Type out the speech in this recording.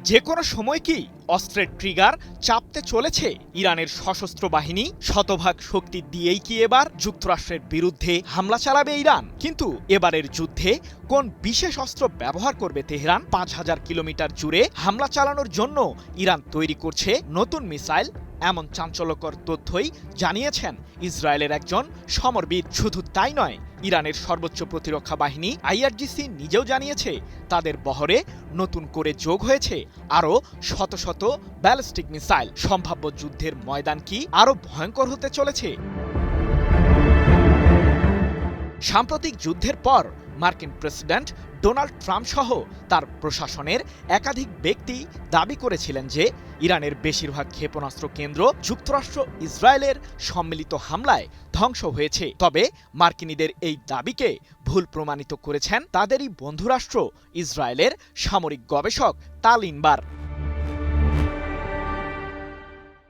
যে কোনো সময় কি অস্ত্রের ট্রিগার চাপতে চলেছে ইরানের সশস্ত্র বাহিনী? শতভাগ শক্তি দিয়েই কি এবার যুক্তরাষ্ট্রের বিরুদ্ধে হামলা চালাবে ইরান? কিন্তু এবারের যুদ্ধে কোন বিশেষ অস্ত্র ব্যবহার করবে তেহরান? ৫,০০০ কিলোমিটার জুড়ে হামলা চালানোর জন্য ইরান তৈরি করছে নতুন মিসাইল, এমন চাঞ্চল্যকর তথ্যই জানিয়েছেন ইসরায়েলের একজন সমরবিদ। শুধু তাই নয়, ইরানের সর্বোচ্চ প্রতিরক্ষা বাহিনী IRGC নিজেও জানিয়েছে তাদের বহরে নতুন করে যোগ হয়েছে আরও শত শত ব্যালিস্টিক মিসাইল। সম্ভাব্য যুদ্ধের ময়দান কি আরও ভয়ঙ্কর হতে চলেছে? সাম্প্রতিক যুদ্ধের পর মার্কিন প্রেসিডেন্ট ডোনাল্ড ট্রাম্প সহ তার প্রশাসনের একাধিক ব্যক্তি দাবি করেছিলেন যে ইরানের বেশিরভাগ ক্ষেপণাস্ত্র কেন্দ্র যুক্তরাষ্ট্র ইসরায়েলের সম্মিলিত হামলায় ধ্বংস হয়েছে। তবে মার্কিনীদের এই দাবিকে ভুল প্রমাণিত করেছেন তাদেরই বন্ধুরাষ্ট্র ইসরায়েলের সামরিক গবেষক তাল ইনবার।